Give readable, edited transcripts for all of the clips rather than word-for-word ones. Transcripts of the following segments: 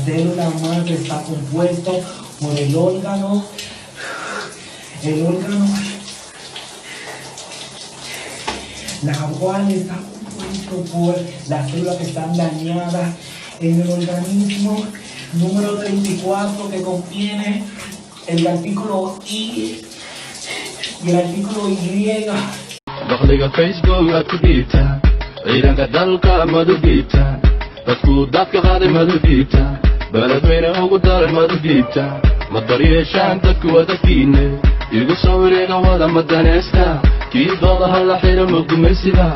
célula madre está compuesto por el órgano, la cual está compuesto por las células que están dañadas en el organismo. Número 34 que contiene el artículo I y el artículo Y. dakhliga Facebook aad ku dhiibtaa ciidanka dalka mad u dhiibtaa dadku dadka qaaday mad u dhiibtaa beledweyne ugu daran mad u dhiibtaa ma daryeeshaan dadku wadagtiine igu soo wareega wada madanaysta kii dooda hala xira ma gumaysiba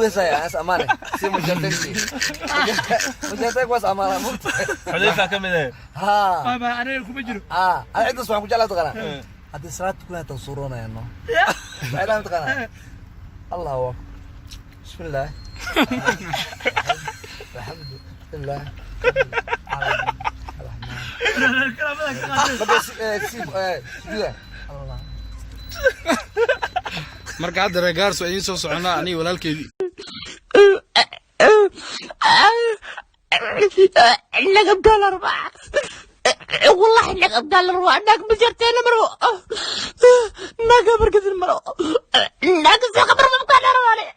saya sama nih si mujatek sih mujatek gua sama lah mut حذيفة كم ده ha أنا يكون بجرو ada itu semua jalan tuh kan ada 100 kena tuh surona ya no saya tuh kan Allah Bismillah Alhamdulillah marka hadda regaarso idiin soo soconaa aniga walaalkeedii نقب دولار والله نقب دولار نقب مجرتين مرو نقب ركض المرو نقب سقبر مكان رواني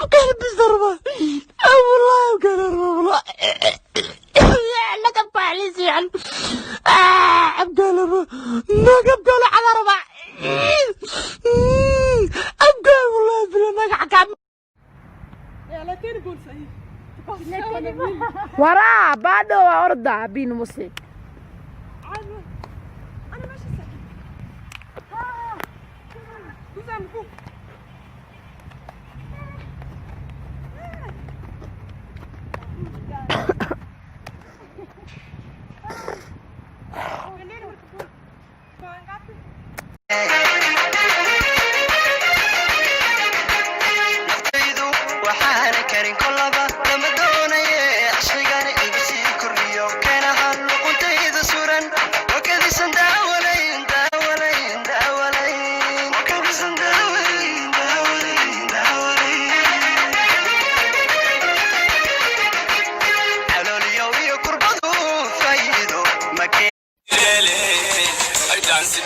مكان بالضربة والله مكان والله نقب علي زعل عبد الله نقب دولار على ربع أبقى والله بلا نقع كام يا لا تنقول سعيد وراه بعده وعرضه بين مسلم انا ماشي ساكت ها وزعمكم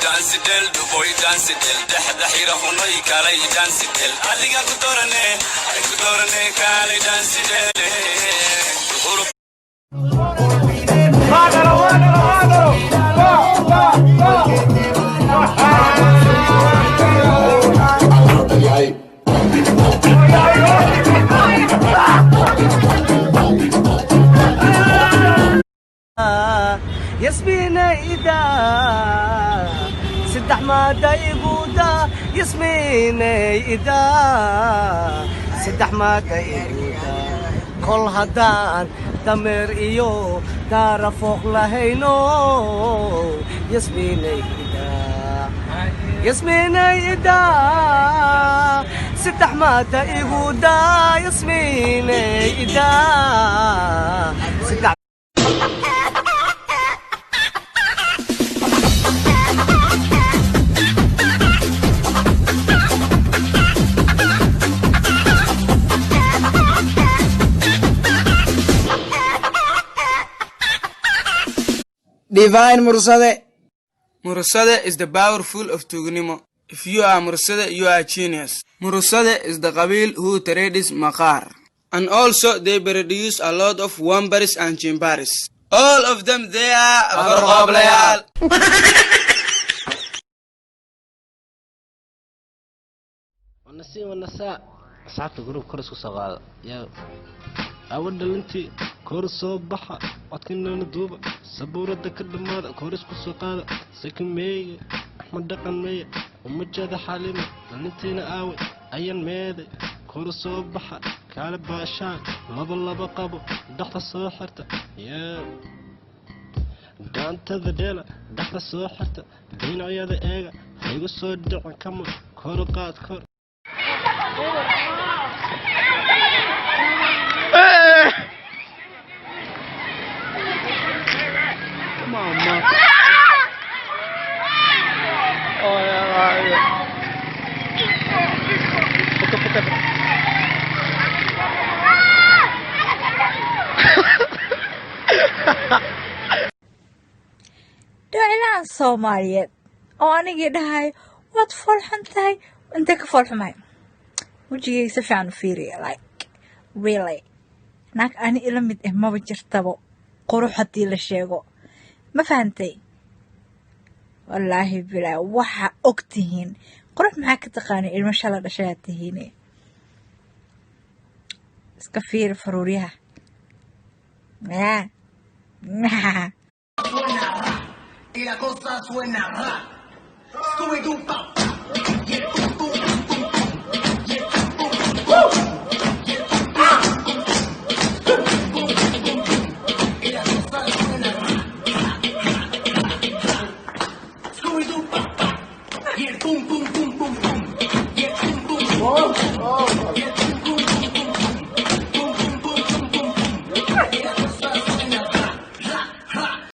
dance del du boy dance del dahira hunay kalay dance del adiga ku dorane kalay dance del ياسمين إيدا سدح ما دايقودا ياسمين إيدا سدح ما دايقودا كل هدان دمر إيو دار فوق لهينو ياسمين إيدا ياسمين إيدا سدح ما دايقودا ياسمين إيدا سدح Divine Mursade. Mursade is the powerful of Tugunimo. If you are Mursade, you are genius. Mursade is the Qabil who trades Makar. And also they produce a lot of Wambaris and Chimbaris. All of them they are Farqablayal. والنساء ساعات جروب كرسو صغار يا أود لنتي كورس صباحا وكنا ندوب سبورة كل مرة كورس كسوقات سكن مية أحمد دقن مية ومجد حالنا لنتي نقاوي أيان ميدي كورس صباحا kaale baashaan laba qabo dhaxda soo xirta yaa gaantada dheela dhaxda soo xirta dhinacyada eega haygu soo dhicin kama kor qaad kor mama dhaclaan Soomaaliyeed oo anigii dhahay waad foolxan tahay intee ka foolxumay wajigayga si fiican u fiiriya like really naag ani ila mid ah maba jirtabo qurux haddii la sheego ma fahantay wallaahi bilaa waxa og tihiin qurux maxaa ka taqaanay ilmo shala dhashay aad tihiin iska fiir faruuryaha Y la cosa suena ra. Scooby Doo pop. Y el boom boom boom boom boom. Y el boom boom boom.